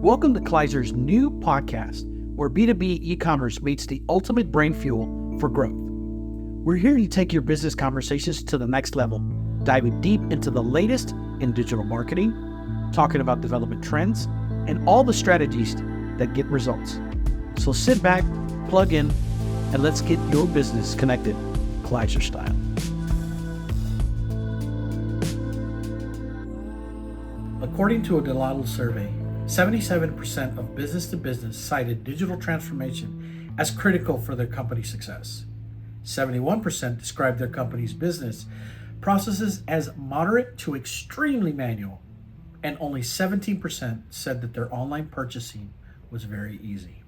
Welcome to Klizer's new podcast, where B2B e-commerce meets the ultimate brain fuel for growth. We're here to take your business conversations to the next level, diving deep into the latest in digital marketing, talking about development trends, and all the strategies that get results. So sit back, plug in, and let's get your business connected, Klizer style. According to a Deloitte survey, 77% of business-to-business cited digital transformation as critical for their company's success. 71% described their company's business processes as moderate to extremely manual, and only 17% said that their online purchasing was very easy.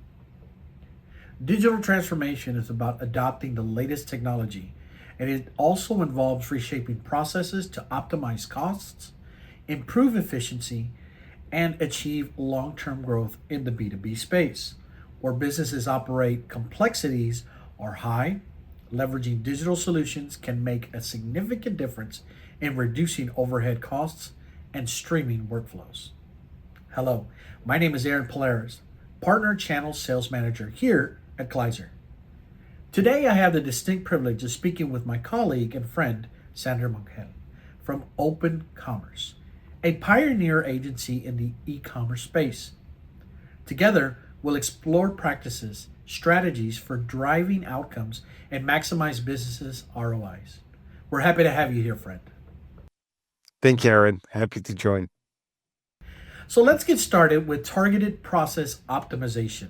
Digital transformation is about adopting the latest technology, and it also involves reshaping processes to optimize costs, improve efficiency, and achieve long-term growth in the B2B space, where businesses operate complexities are high. Leveraging digital solutions can make a significant difference in reducing overhead costs and streaming workflows. Hello, my name is Aaron Pallares, Partner Channel Sales Manager here at Klizer. Today I have the distinct privilege of speaking with my colleague and friend, Sander Mangel, from Open Commerce, a pioneer agency in the e-commerce space. Together, we'll explore practices, strategies for driving outcomes, and maximize businesses' ROIs. We're happy to have you here, friend. Thank you, Aaron. Happy to join. So let's get started with targeted process optimization.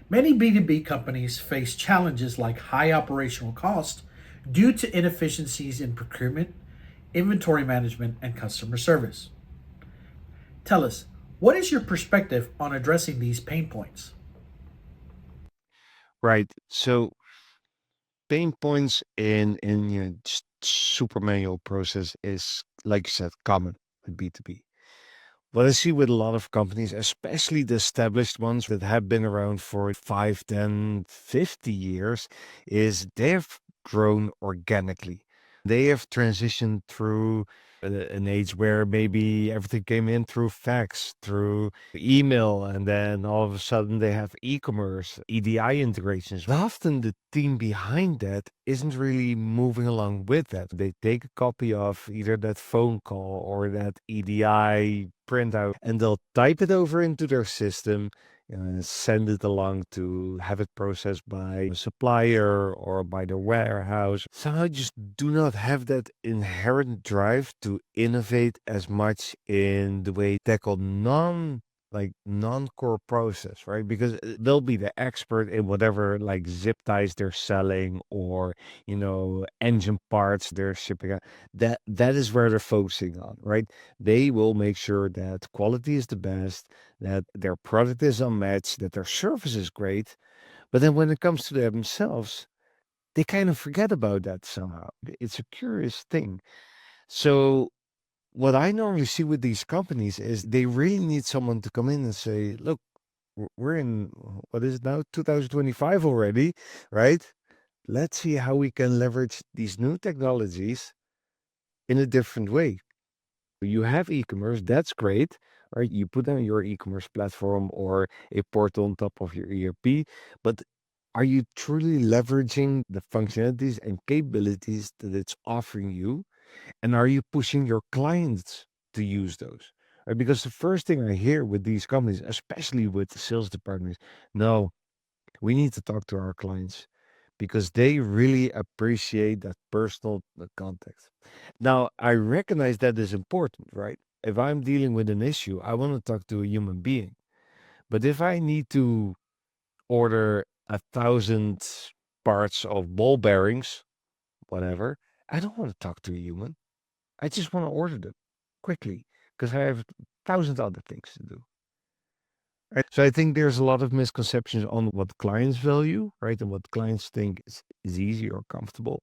Many B2B companies face challenges like high operational cost due to inefficiencies in procurement, inventory management, and customer service. Tell us, what is your perspective on addressing these pain points? Right. So pain points in just super manual process is, like you said, common with B2B. What I see with a lot of companies, especially the established ones that have been around for 5, 10, 50 years, is they have grown organically. They have transitioned through an age where maybe everything came in through fax, through email, and then all of a sudden they have e-commerce, EDI integrations. Often the team behind that isn't really moving along with that. They take a copy of either that phone call or that EDI printout and they'll type it over into their system, send it along to have it processed by a supplier or by the warehouse. Somehow just do not have that inherent drive to innovate as much in the way tackle non-core process, right? Because they'll be the expert in whatever like zip ties they're selling or engine parts they're shipping out. That is where they're focusing on, right? They will make sure that quality is the best, that their product is unmatched, that their service is great. But then when it comes to themselves, they kind of forget about that somehow. It's a curious thing. So what I normally see with these companies is they really need someone to come in and say, look, we're in, what is it now, 2025 already, right? Let's see how we can leverage these new technologies in a different way. You have e-commerce, that's great, right? You put on your e-commerce platform or a portal on top of your ERP, but are you truly leveraging the functionalities and capabilities that it's offering you? And are you pushing your clients to use those? Right? Because the first thing I hear with these companies, especially with the sales departments, no, we need to talk to our clients because they really appreciate that personal contact. Now, I recognize that is important, right? If I'm dealing with an issue, I want to talk to a human being. But if I need to order 1,000 parts of ball bearings, whatever, I don't want to talk to a human. I just want to order them quickly because I have 1,000 other things to do. Right? So I think there's a lot of misconceptions on what clients value, right? And what clients think is easy or comfortable.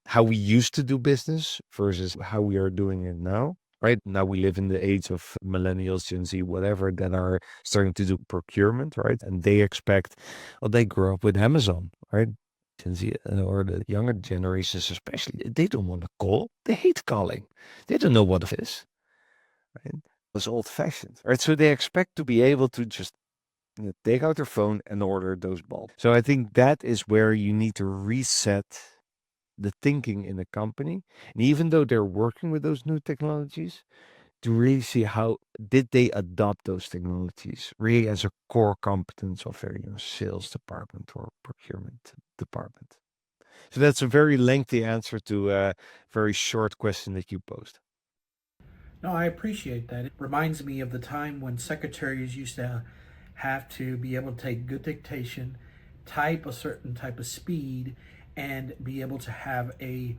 How we used to do business versus how we are doing it now. Right now, we live in the age of millennials, Gen Z, whatever, that are starting to do procurement, right? And they expect, well, they grew up with Amazon, right? Gen Z or the younger generations, especially, they don't want to call. They hate calling. They don't know what it is, right? was old fashioned, right? So they expect to be able to just take out their phone and order those bulbs. So I think that is where you need to reset the thinking in the company. And even though they're working with those new technologies, to really see how did they adopt those technologies really as a core competence of their sales department or procurement department. So that's a very lengthy answer to a very short question that you posed. No, I appreciate that. It reminds me of the time when secretaries used to have to be able to take good dictation, type a certain type of speed, and be able to have a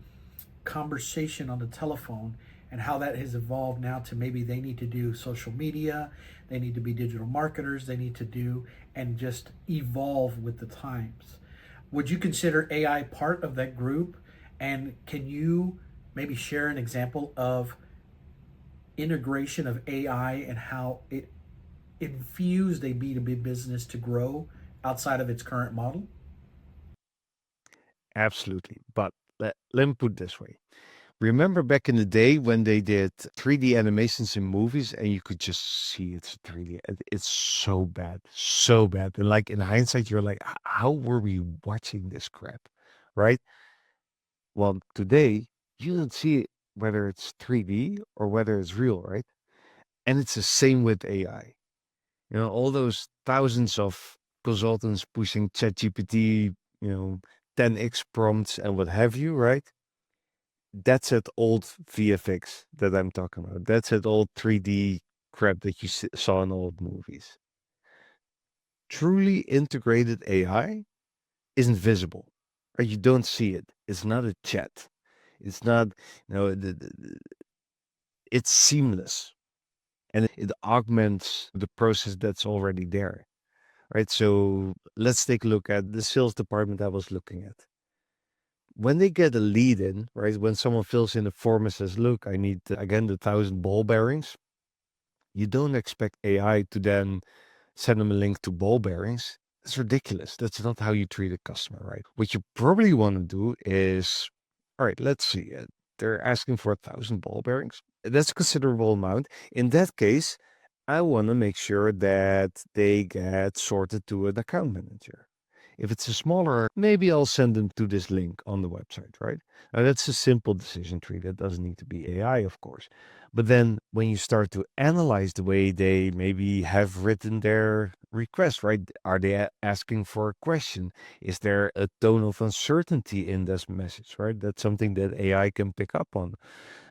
conversation on the telephone, and how that has evolved now to maybe they need to do social media, they need to be digital marketers, they need to do and just evolve with the times. Would you consider AI part of that group? And can you maybe share an example of integration of AI and how it infused a B2B business to grow outside of its current model? Absolutely. But let me put it this way. Remember back in the day when they did 3D animations in movies and you could just see it's 3D. It's so bad, so bad. And like in hindsight, you're like, how were we watching this crap? Right? Well, today you don't see it whether it's 3D or whether it's real, right? And it's the same with AI. All those thousands of consultants pushing ChatGPT, 10x prompts and what have you, right? That's that old VFX that I'm talking about. That's that old 3D crap that you saw in old movies. Truly integrated AI isn't visible, or you don't see it. It's not a chat. It's not, it's seamless and it augments the process that's already there, right? So let's take a look at the sales department I was looking at. When they get a lead in, right? When someone fills in a form and says, look, I need, again, the 1,000 ball bearings, you don't expect AI to then send them a link to ball bearings. That's ridiculous. That's not how you treat a customer, right? What you probably want to do is, all right, let's see. They're asking for 1,000 ball bearings. That's a considerable amount. In that case, I want to make sure that they get sorted to an account manager. If it's a smaller, maybe I'll send them to this link on the website, right? Now, that's a simple decision tree. That doesn't need to be AI, of course. But then when you start to analyze the way they maybe have written their request, right? Are they asking for a question? Is there a tone of uncertainty in this message, right? That's something that AI can pick up on.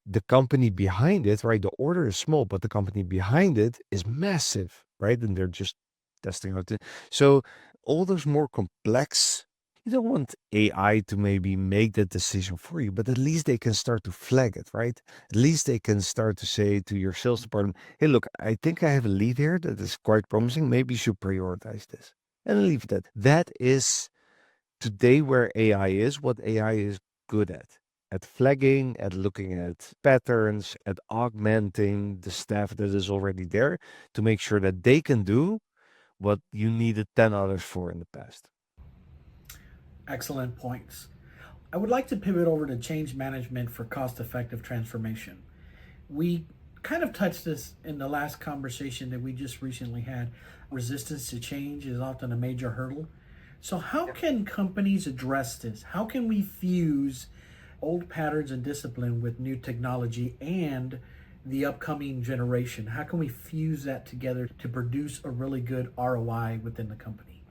The company behind it, right? The order is small, but the company behind it is massive, right? And they're just testing out. So all those more complex, you don't want AI to maybe make that decision for you, but at least they can start to flag it, right? At least they can start to say to your sales department, hey, look, I think I have a lead here that is quite promising. Maybe you should prioritize this and leave that. That is today where AI is, what AI is good at flagging, at looking at patterns, at augmenting the staff that is already there to make sure that they can do what you needed 10 others for in the past. Excellent points. I would like to pivot over to change management for cost effective transformation. We kind of touched this in the last conversation that we just recently had. Resistance to change is often a major hurdle. So, how can companies address this? How can we fuse old patterns and discipline with new technology and the upcoming generation? How can we fuse that together to produce a really good ROI within the company?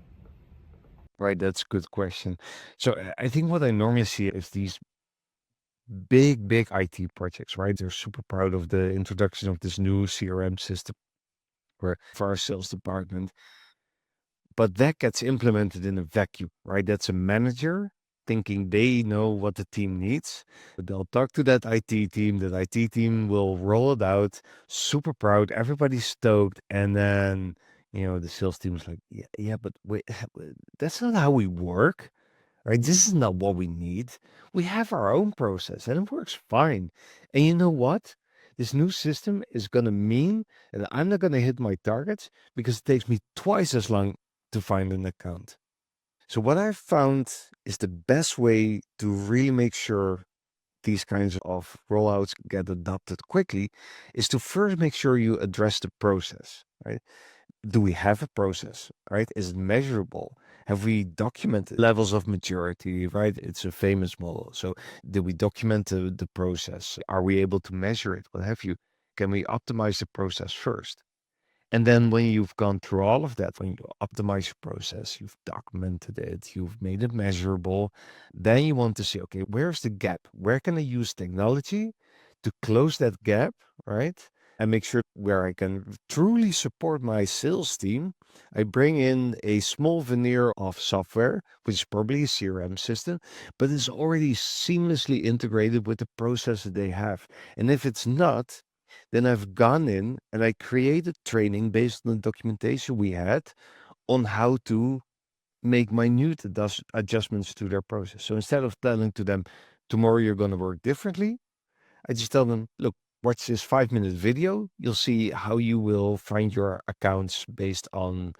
Right, that's a good question. So I think what I normally see is these big IT projects, right? They're super proud of the introduction of this new CRM system for our sales department. But that gets implemented in a vacuum, right? That's a manager thinking they know what the team needs. They'll talk to that IT team. That IT team will roll it out, super proud. Everybody's stoked. And then, the sales team is like, yeah, but wait, that's not how we work, right? This is not what we need. We have our own process and it works fine. And you know what? This new system is going to mean that I'm not going to hit my targets because it takes me twice as long to find an account. So what I've found is the best way to really make sure these kinds of rollouts get adopted quickly is to first make sure you address the process, right? Do we have a process, right? Is it measurable? Have we documented levels of maturity, right? It's a famous model. So, did we document the process? Are we able to measure it? What have you? Can we optimize the process first? And then when you've gone through all of that, when you optimize your process, you've documented it, you've made it measurable, then you want to see, okay, where's the gap? Where can I use technology to close that gap, right? And make sure where I can truly support my sales team, I bring in a small veneer of software, which is probably a CRM system, but it's already seamlessly integrated with the process that they have. And if it's not, then I've gone in and I created training based on the documentation we had on how to make minute adjustments to their process. So instead of telling to them, tomorrow you're going to work differently, I just tell them, look, watch this 5-minute video. You'll see how you will find your accounts based on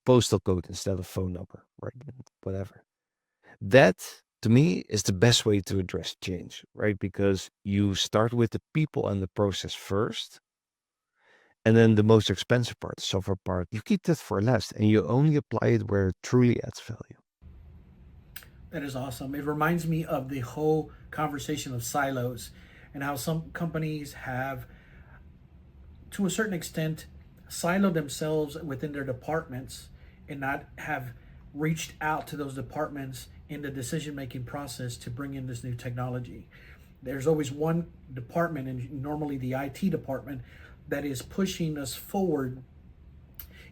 postal code instead of phone number, right? Whatever. That to me is the best way to address change, right? Because you start with the people and the process first. And then the most expensive part, the software part, you keep that for last and you only apply it where it truly adds value. That is awesome. It reminds me of the whole conversation of silos and how some companies have, to a certain extent, siloed themselves within their departments and not have reached out to those departments in the decision making process to bring in this new technology. There's always one department, and normally the IT department, that is pushing us forward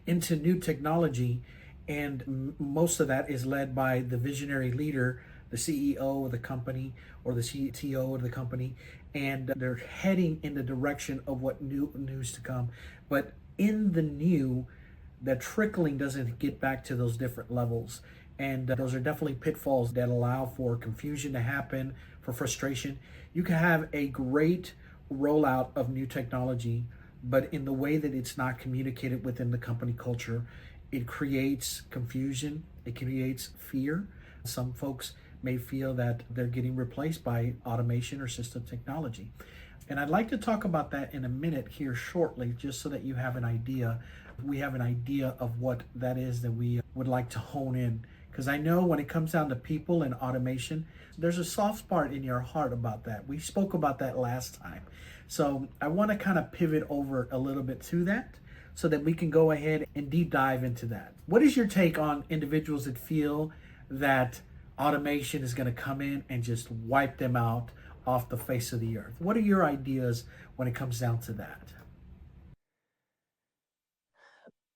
into new technology, and most of that is led by the visionary leader, the CEO of the company or the CTO of the company, and they're heading in the direction of what new news to come. But in the new, the trickling doesn't get back to those different levels, and those are definitely pitfalls that allow for confusion to happen, for frustration. You can have a great rollout of new technology, but in the way that it's not communicated within the company culture, it creates confusion, it creates fear. Some folks may feel that they're getting replaced by automation or system technology. And I'd like to talk about that in a minute here shortly, just so that you have an idea. We have an idea of what that is that we would like to hone in. Because I know when it comes down to people and automation, there's a soft spot in your heart about that. We spoke about that last time. So I want to kind of pivot over a little bit to that so that we can go ahead and deep dive into that. What is your take on individuals that feel that automation is going to come in and just wipe them out off the face of the earth? What are your ideas when it comes down to that?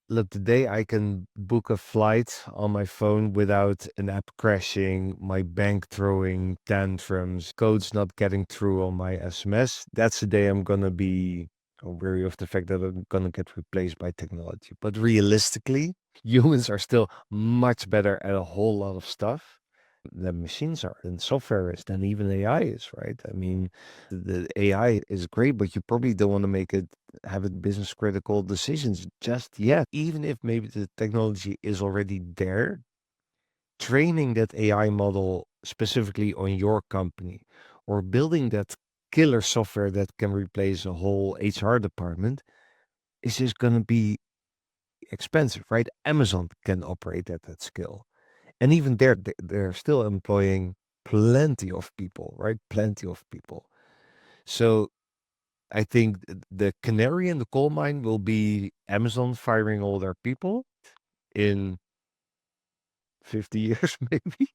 Look, today I can book a flight on my phone without an app crashing, my bank throwing tantrums, codes not getting through on my SMS. That's the day I'm gonna be wary of the fact that I'm gonna get replaced by technology. But realistically, humans are still much better at a whole lot of stuff than machines are, than software is, than even AI is, right? I mean, the AI is great, but you probably don't want to make it have it business critical decisions just yet. Even if maybe the technology is already there, training that AI model specifically on your company or building that killer software that can replace a whole HR department is just going to be expensive, right? Amazon can operate at that scale. And even there, they're still employing plenty of people, right? Plenty of people. So I think the canary in the coal mine will be Amazon firing all their people in 50 years, maybe.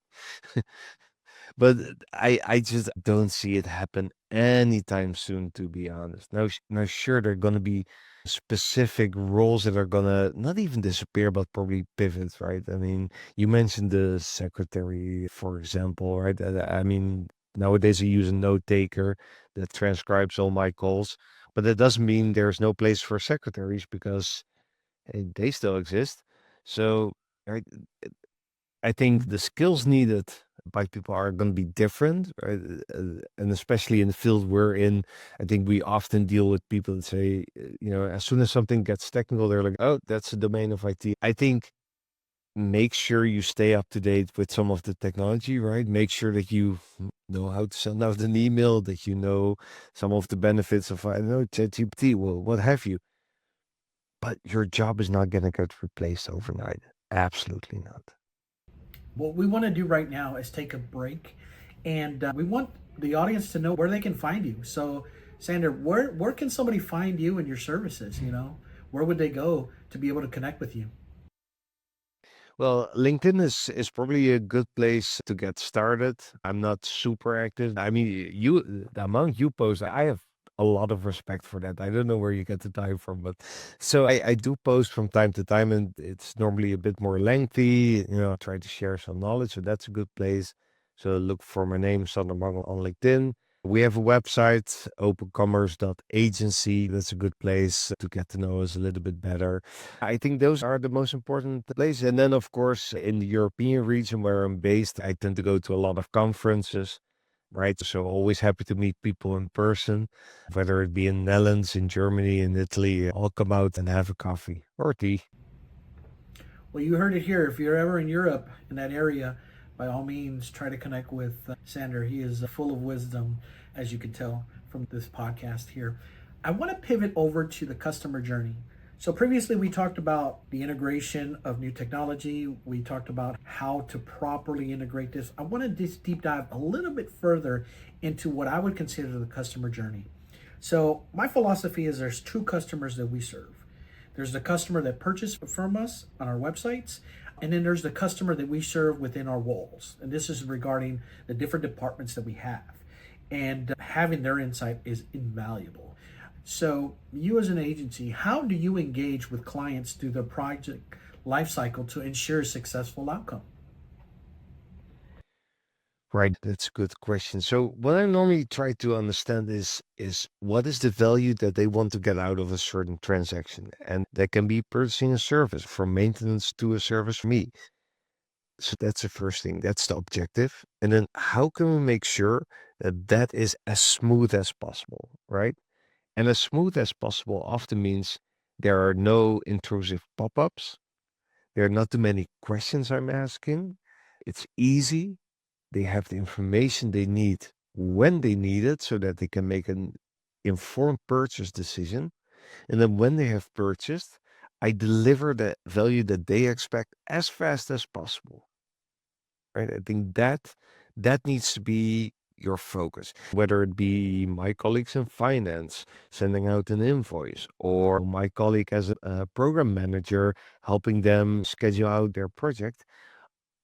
But I just don't see it happen anytime soon, to be honest. Now, sure, there are going to be specific roles that are going to not even disappear, but probably pivot, right? I mean, you mentioned the secretary, for example, right? I mean, nowadays I use a note taker that transcribes all my calls, but that doesn't mean there's no place for secretaries because they still exist. So, right, I think the skills needed by people are going to be different, right? And especially in the field we're in, I think we often deal with people that say, as soon as something gets technical, they're like, "Oh, that's the domain of IT." I think make sure you stay up to date with some of the technology, right? Make sure that you know how to send out an email, that you know some of the benefits of, I don't know, ChatGPT, well, what have you. But your job is not going to get replaced overnight. Absolutely not. What we want to do right now is take a break, and we want the audience to know where they can find you. So, Sander, where can somebody find you and your services? Where would they go to be able to connect with you? Well, LinkedIn is probably a good place to get started. I'm not super active. I mean, the amount you post, I have a lot of respect for that. I don't know where you get the time from, but so I do post from time to time, and it's normally a bit more lengthy. I try to share some knowledge, so that's a good place. So look for my name, Sander Mangel, on LinkedIn. We have a website, opencommerce.agency. That's a good place to get to know us a little bit better. I think those are the most important places. And then, of course, in the European region where I'm based, I tend to go to a lot of conferences, right? So always happy to meet people in person, whether it be in Netherlands, in Germany, in Italy. I'll come out and have a coffee or tea. Well, you heard it here. If you're ever in Europe, in that area, by all means, try to connect with Sander. He is full of wisdom, as you can tell from this podcast here. I want to pivot over to the customer journey. So, previously, we talked about the integration of new technology. We talked about how to properly integrate this. I want to just deep dive a little bit further into what I would consider the customer journey. So, my philosophy is there's two customers that we serve. There's the customer that purchased from us on our websites, and then there's the customer that we serve within our walls. And this is regarding the different departments that we have. And having their insight is invaluable. So, you as an agency, how do you engage with clients through their project lifecycle to ensure a successful outcome? Right, that's a good question. So what I normally try to understand is what is the value that they want to get out of a certain transaction? And that can be purchasing a service from maintenance to a service for me. So that's the first thing. That's the objective. And then how can we make sure that that is as smooth as possible, right? And as smooth as possible often means there are no intrusive pop-ups. There are not too many questions I'm asking. It's easy. They have the information they need when they need it so that they can make an informed purchase decision. And then when they have purchased, I deliver the value that they expect as fast as possible. Right? I think that needs to be your focus, whether it be my colleagues in finance sending out an invoice or my colleague as a program manager helping them schedule out their project.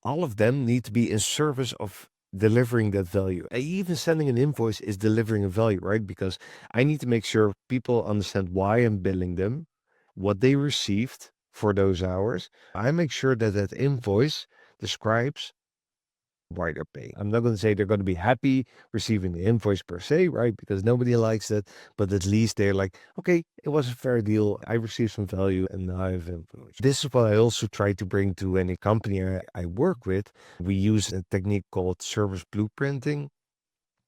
All of them need to be in service of delivering that value. Even sending an invoice is delivering a value, right? Because I need to make sure people understand why I'm billing them, what they received for those hours. I make sure that that invoice describes why they're paying. I'm not going to say they're going to be happy receiving the invoice per se, right? Because nobody likes that. But at least they're like, okay, it was a fair deal. I received some value and now I've influenced. This is what I also try to bring to any company I work with. We use a technique called service blueprinting.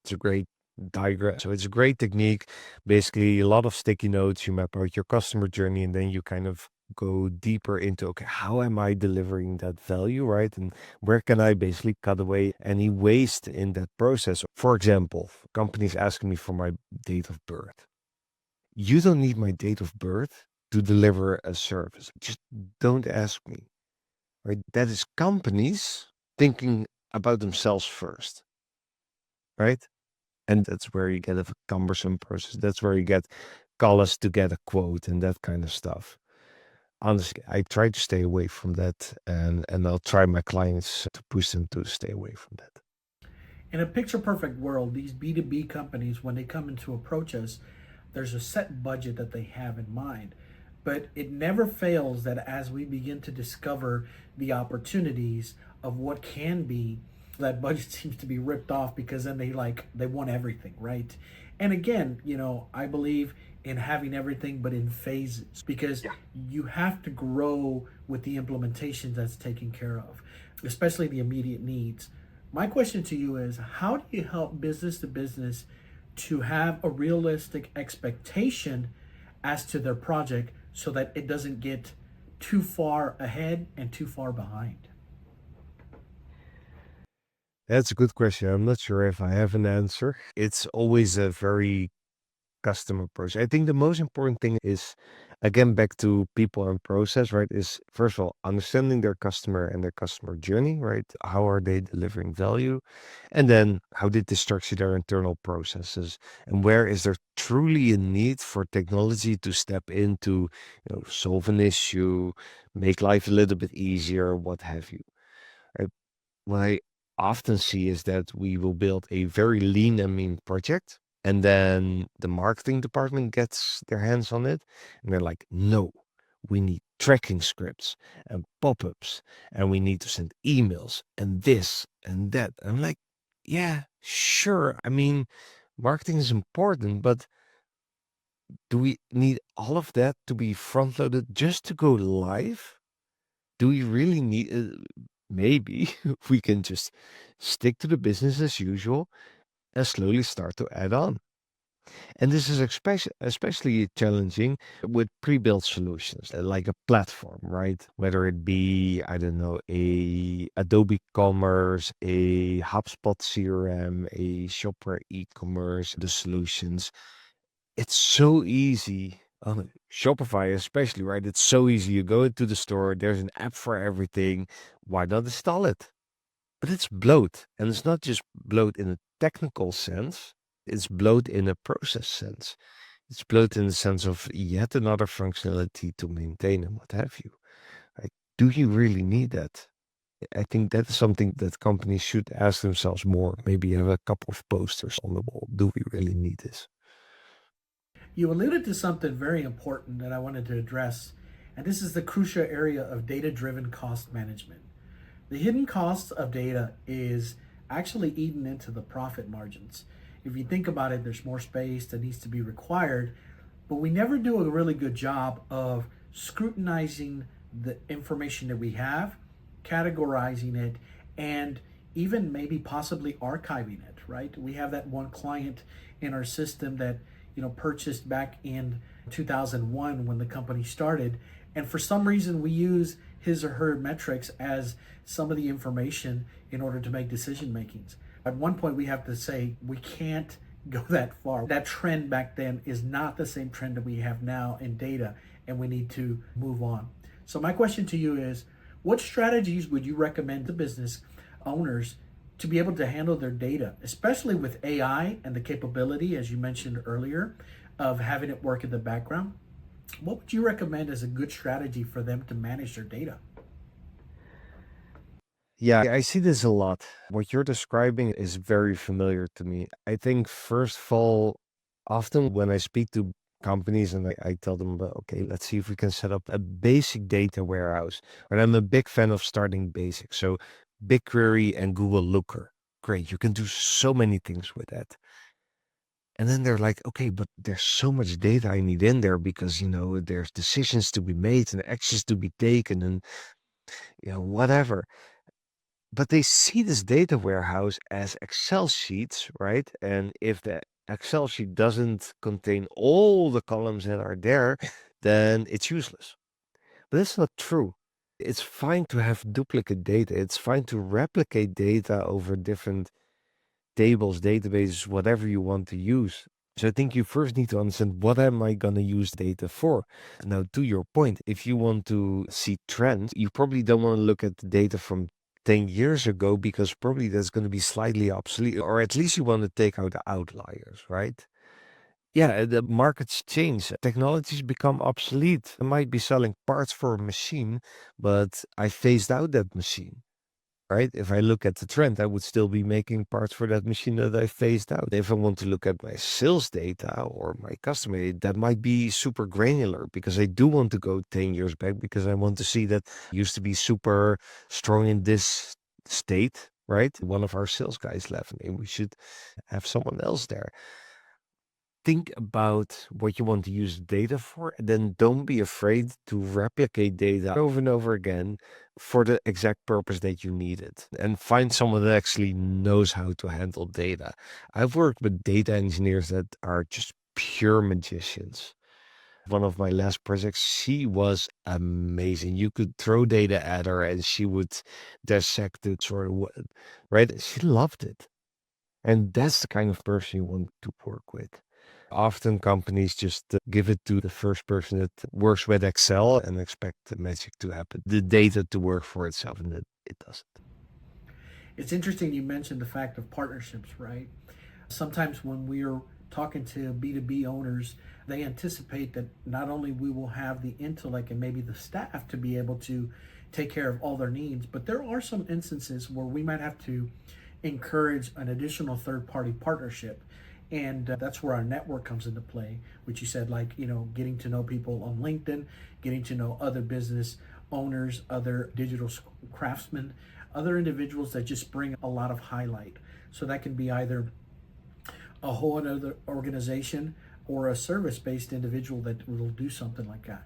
It's a great diagram. So it's a great technique. Basically, a lot of sticky notes. You map out your customer journey, and then you kind of go deeper into, okay, how am I delivering that value, right? And where can I basically cut away any waste in that process? For example, companies asking me for my date of birth. You don't need my date of birth to deliver a service. Just don't ask me, right? That is companies thinking about themselves first, right? And that's where you get a cumbersome process. That's where you get callers to get a quote and that kind of stuff. Honestly, I try to stay away from that, and I'll try my clients to push them to stay away from that. In a picture perfect world, these B2B companies, when they come in to approach us, there's a set budget that they have in mind. But it never fails that as we begin to discover the opportunities of what can be, that budget seems to be ripped off because then they want everything, right? And again, I believe in having everything but in phases because you have to grow with the implementation that's taken care of, especially the immediate needs. My question to you is how do you help business to business to have a realistic expectation as to their project so that it doesn't get too far ahead and too far behind? That's a good question. I'm not sure if I have an answer. It's always a very custom approach. I think the most important thing is, again, back to people and process, right? Is first of all, understanding their customer and their customer journey, right? How are they delivering value? And then how did they structure their internal processes? And where is there truly a need for technology to step in to, solve an issue, make life a little bit easier, what have you? Right? What I often see is that we will build a very lean and mean project, and then the marketing department gets their hands on it, and they're like, no, we need tracking scripts and pop-ups, and we need to send emails and this and that. I'm like, yeah, sure. I mean, marketing is important, but do we need all of that to be front loaded just to go live? Do we really need maybe we can just stick to the business as usual and slowly start to add on. And this is especially challenging with pre-built solutions like a platform, right? Whether it be, I don't know, a Adobe Commerce, a HubSpot CRM, a Shopware e-commerce, the solutions. It's so easy. On Shopify, especially, right? It's so easy. You go into the store, there's an app for everything. Why not install it? But it's bloat. And it's not just bloat in a technical sense, it's bloat in a process sense. It's bloat in the sense of yet another functionality to maintain and what have you. Like, do you really need that? I think that's something that companies should ask themselves more. Maybe have a couple of posters on the wall. Do we really need this? You alluded to something very important that I wanted to address, and this is the crucial area of data driven cost management. The hidden cost of data is actually eaten into the profit margins. If you think about it, there's more space that needs to be required, but we never do a really good job of scrutinizing the information that we have, categorizing it, and even maybe possibly archiving it, right? We have that one client in our system that, purchased back in 2001 when the company started, and for some reason we use his or her metrics as some of the information in order to make decision makings. At one point we have to say we can't go that far. That trend back then is not the same trend that we have now in data, and we need to move on. So my question to you is, what strategies would you recommend to business owners to be able to handle their data, especially with AI and the capability, as you mentioned earlier, of having it work in the background? What would you recommend as a good strategy for them to manage their data? Yeah, I see this a lot. What you're describing is very familiar to me. I think, first of all, often when I speak to companies and I tell them, "Well, okay, let's see if we can set up a basic data warehouse." And I'm a big fan of starting basic. So BigQuery and Google Looker. Great. You can do so many things with that. And then they're like, okay, but there's so much data I need in there because, there's decisions to be made and actions to be taken and, whatever. But they see this data warehouse as Excel sheets, right? And if the Excel sheet doesn't contain all the columns that are there, then it's useless. But that's not true. It's fine to have duplicate data. It's fine to replicate data over different tables, databases, whatever you want to use. So I think you first need to understand, what am I going to use data for? Now, to your point, if you want to see trends, you probably don't want to look at the data from 10 years ago because probably that's going to be slightly obsolete, or at least you want to take out the outliers, right? Yeah, the markets change. Technologies become obsolete. I might be selling parts for a machine, but I phased out that machine. Right? If I look at the trend, I would still be making parts for that machine that I phased out. If I want to look at my sales data or my customer data, that might be super granular because I do want to go 10 years back because I want to see that used to be super strong in this state, right? One of our sales guys left, and we should have someone else there. Think about what you want to use data for, and then don't be afraid to replicate data over and over again for the exact purpose that you need it. And find someone that actually knows how to handle data. I've worked with data engineers that are just pure magicians. One of my last projects, she was amazing. You could throw data at her and she would dissect it sort of, right? She loved it. And that's the kind of person you want to work with. Often companies just give it to the first person that works with Excel and expect the magic to happen, the data to work for itself, and it doesn't. It's interesting you mentioned the fact of partnerships, right? Sometimes when we're talking to B2B owners, they anticipate that not only we will have the intellect and maybe the staff to be able to take care of all their needs, but there are some instances where we might have to encourage an additional third party partnership. And that's where our network comes into play, which you said, like, getting to know people on LinkedIn, getting to know other business owners, other digital craftsmen, other individuals that just bring a lot of highlight. So that can be either a whole other organization or a service-based individual that will do something like that.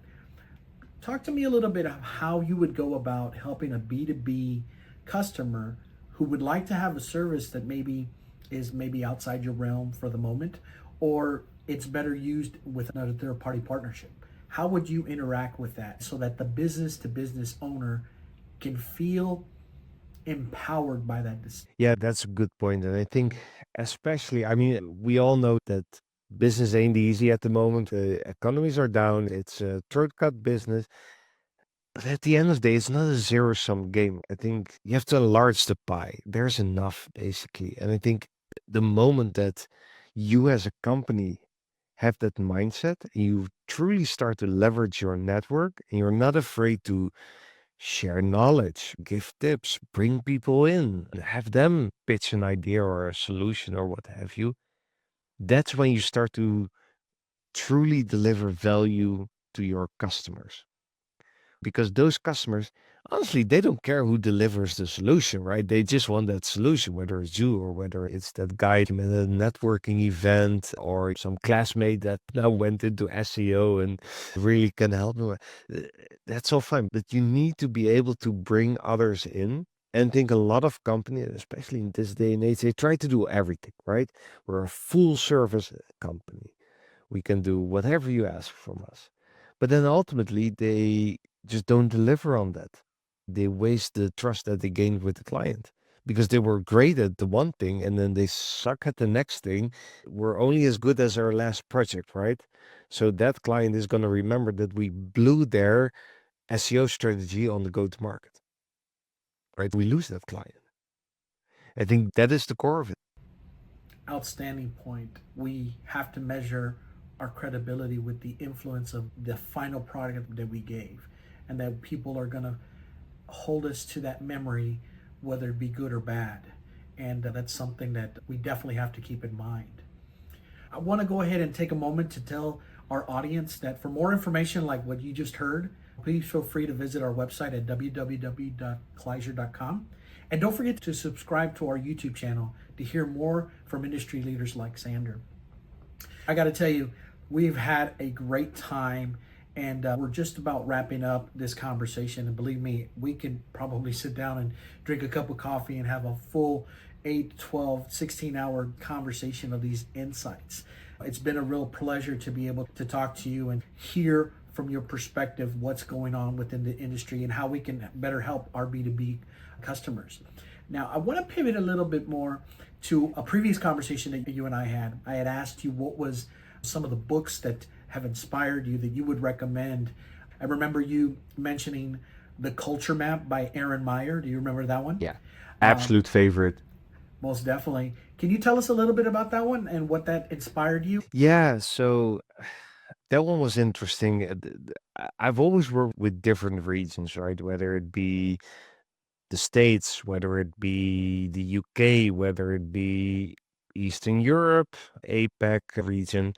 Talk to me a little bit of how you would go about helping a B2B customer who would like to have a service that maybe is maybe outside your realm for the moment, or it's better used with another third party partnership. How would you interact with that so that the business to business owner can feel empowered by that decision? Yeah, that's a good point. And I think, especially, I mean, we all know that business ain't easy at the moment. Economies are down. It's a throat cut business. But at the end of the day, it's not a zero sum game. I think you have to enlarge the pie. There's enough, basically. And I think the moment that you as a company have that mindset, you truly start to leverage your network and you're not afraid to share knowledge, give tips, bring people in, have them pitch an idea or a solution or what have you. That's when you start to truly deliver value to your customers. Because those customers, honestly, they don't care who delivers the solution, right? They just want that solution, whether it's you or whether it's that guy at a networking event or some classmate that now went into SEO and really can help them. That's all fine. But you need to be able to bring others in. And I think a lot of companies, especially in this day and age, they try to do everything, right? We're a full service company. We can do whatever you ask from us. But then ultimately, they just don't deliver on that. They waste the trust that they gained with the client because they were great at the one thing and then they suck at the next thing. We're only as good as our last project, right? So that client is going to remember that we blew their SEO strategy on the go to market, right? We lose that client. I think that is the core of it. Outstanding point. We have to measure our credibility with the influence of the final product that we gave, and that people are going to hold us to that memory, whether it be good or bad. And that's something that we definitely have to keep in mind. I want to go ahead and take a moment to tell our audience that for more information like what you just heard, please feel free to visit our website at www.klizer.com. And don't forget to subscribe to our YouTube channel to hear more from industry leaders like Sander. I got to tell you, we've had a great time, and we're just about wrapping up this conversation. And believe me, we can probably sit down and drink a cup of coffee and have a full 8, 12, 16-hour conversation of these insights. It's been a real pleasure to be able to talk to you and hear from your perspective what's going on within the industry and how we can better help our B2B customers. Now, I want to pivot a little bit more to a previous conversation that you and I had. I had asked you what was some of the books that have inspired you that you would recommend. I remember you mentioning The Culture Map by Aaron Meyer. Do you remember that one? Yeah. Absolute favorite. Most definitely. Can you tell us a little bit about that one and what that inspired you? Yeah. So that one was interesting. I've always worked with different regions, right? Whether it be the States, whether it be the UK, whether it be Eastern Europe, APAC region.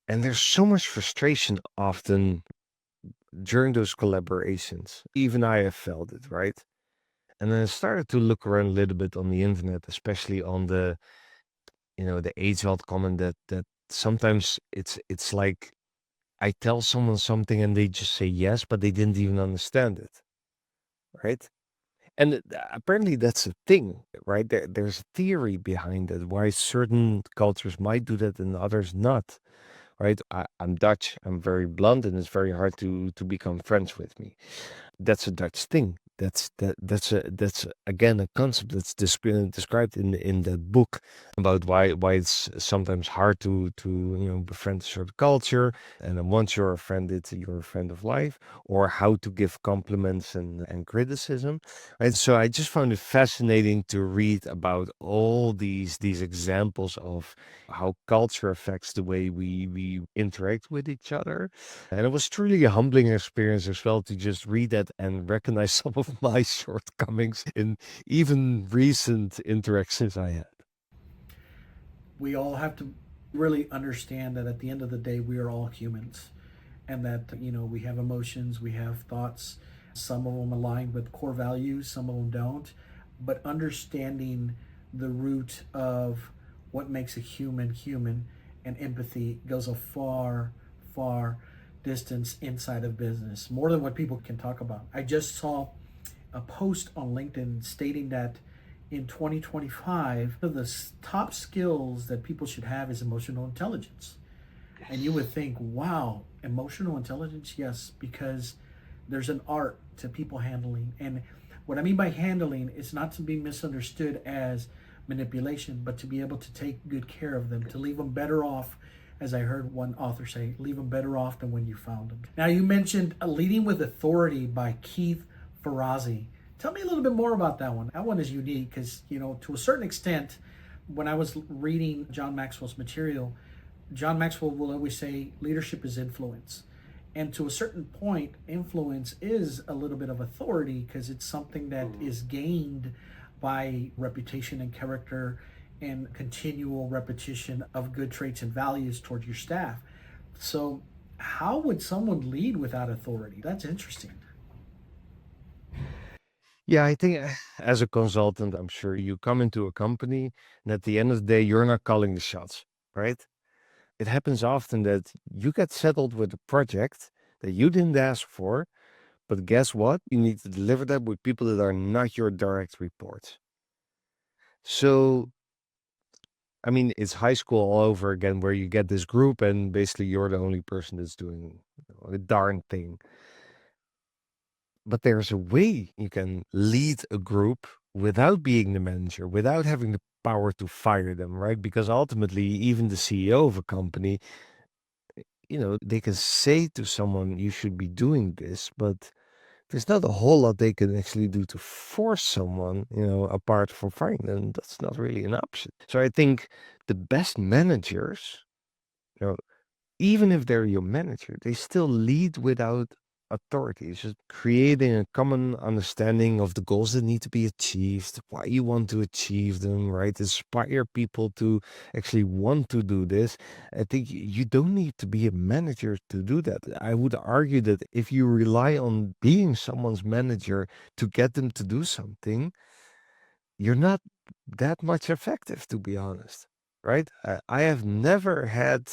And there's so much frustration often during those collaborations. Even I have felt it, right? And then I started to look around a little bit on the internet, especially on the age-old comment that sometimes it's like I tell someone something and they just say yes, but they didn't even understand it, right? And apparently that's a thing, right? There's a theory behind it, why certain cultures might do that and others not. right? I'm Dutch. I'm very blunt, and it's very hard to become friends with me. That's a Dutch thing. That's again a concept that's described in that book about why it's sometimes hard to befriend a certain culture, and then once you're a friend, you're a friend of life, or how to give compliments and criticism, right? So I just found it fascinating to read about all these examples of how culture affects the way we interact with each other, and it was truly a humbling experience as well to just read that and recognize some of my shortcomings in even recent interactions I had. We all have to really understand that at the end of the day, we are all humans, and that, we have emotions, we have thoughts. Some of them align with core values, some of them don't. But understanding the root of what makes a human human, and empathy goes a far, far distance inside of business, more than what people can talk about. I just saw a post on LinkedIn stating that in 2025, one of the top skills that people should have is emotional intelligence. And you would think, wow, emotional intelligence? Yes, because there's an art to people handling. And what I mean by handling is not to be misunderstood as manipulation, but to be able to take good care of them, to leave them better off, as I heard one author say, leave them better off than when you found them. Now, you mentioned Leading with Authority by Keith Ferrazzi. Tell me a little bit more about that one. That one is unique because, to a certain extent, when I was reading John Maxwell's material, John Maxwell will always say leadership is influence. And to a certain point, influence is a little bit of authority because it's something that is gained by reputation and character and continual repetition of good traits and values toward your staff. So, how would someone lead without authority? That's interesting. Yeah, I think as a consultant, I'm sure you come into a company and at the end of the day, you're not calling the shots, right? It happens often that you get settled with a project that you didn't ask for, but guess what? You need to deliver that with people that are not your direct reports. So, I mean, it's high school all over again, where you get this group and basically you're the only person that's doing a darn thing. But there's a way you can lead a group without being the manager, without having the power to fire them, right? Because ultimately, even the CEO of a company, they can say to someone, you should be doing this, but there's not a whole lot they can actually do to force someone, apart from firing them. That's not really an option. So I think the best managers, you know, even if they're your manager, they still lead without authority. It's just creating a common understanding of the goals that need to be achieved, why you want to achieve them, right? Inspire people to actually want to do this. I think you don't need to be a manager to do that. I would argue that if you rely on being someone's manager to get them to do something, you're not that much effective, to be honest, right? I have never had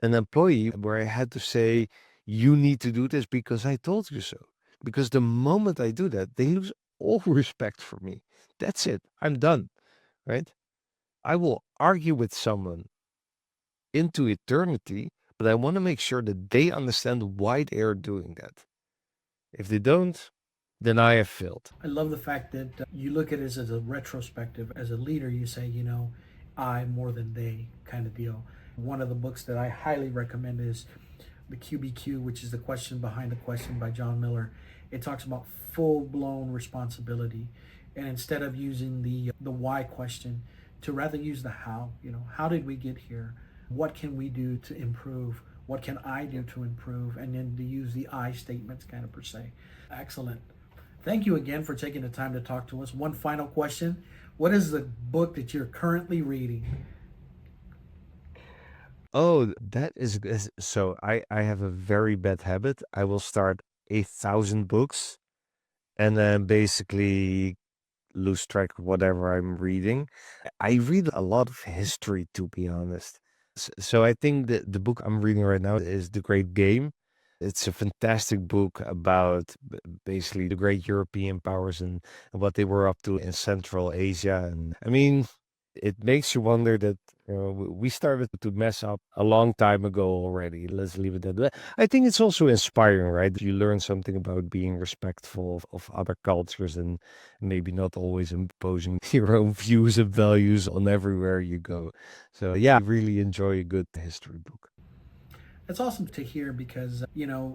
an employee where I had to say, you need to do this because I told you so. Because the moment I do that, they lose all respect for me. That's it. I'm done, right? I will argue with someone into eternity, but I want to make sure that they understand why they are doing that. If they don't, then I have failed. I love the fact that you look at it as a retrospective. As a leader, you say, I more than they kind of deal. One of the books that I highly recommend is the QBQ, which is the question behind the question by John Miller. It talks about full blown responsibility, and instead of using the why question, to rather use the how. How did we get here? What can we do to improve? What can I do to improve? And then to use the I statements, kind of per se. Excellent. Thank you again for taking the time to talk to us. One final question. What is the book that you're currently reading? Oh, so I have a very bad habit. I will start 1,000 books and then basically lose track of whatever I'm reading. I read a lot of history, to be honest. So I think that the book I'm reading right now is The Great Game. It's a fantastic book about basically the great European powers and what they were up to in Central Asia. And I mean, it makes you wonder that We started to mess up a long time ago already. Let's leave it at that. I think it's also inspiring, right? You learn something about being respectful of other cultures and maybe not always imposing your own views and values on everywhere you go. So, yeah, I really enjoy a good history book. It's awesome to hear because,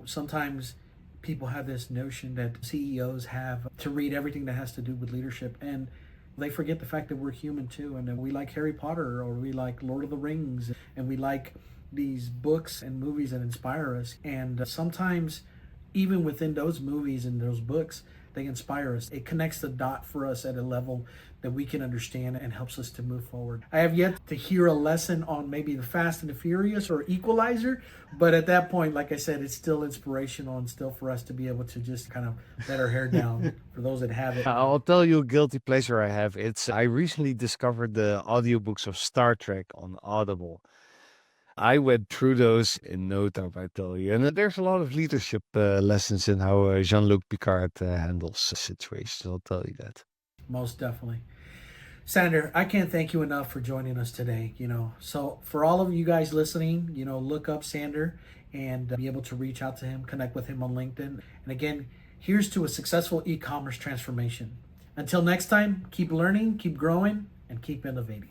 sometimes people have this notion that CEOs have to read everything that has to do with leadership. And they forget the fact that we're human too. And that we like Harry Potter or we like Lord of the Rings and we like these books and movies that inspire us. And sometimes, even within those movies and those books, they inspire us. It connects the dot for us at a level that we can understand and helps us to move forward. I have yet to hear a lesson on maybe the Fast and the Furious or Equalizer, but at that point, like I said, it's still inspirational and still for us to be able to just kind of let our hair down for those that have it. I'll tell you a guilty pleasure I have. I recently discovered the audiobooks of Star Trek on Audible. I went through those in no time, I tell you. And there's a lot of leadership lessons in how Jean-Luc Picard handles situations. I'll tell you that. Most definitely. Sander, I can't thank you enough for joining us today. So for all of you guys listening, look up Sander and be able to reach out to him, connect with him on LinkedIn. And again, here's to a successful e-commerce transformation. Until next time, keep learning, keep growing, and keep innovating.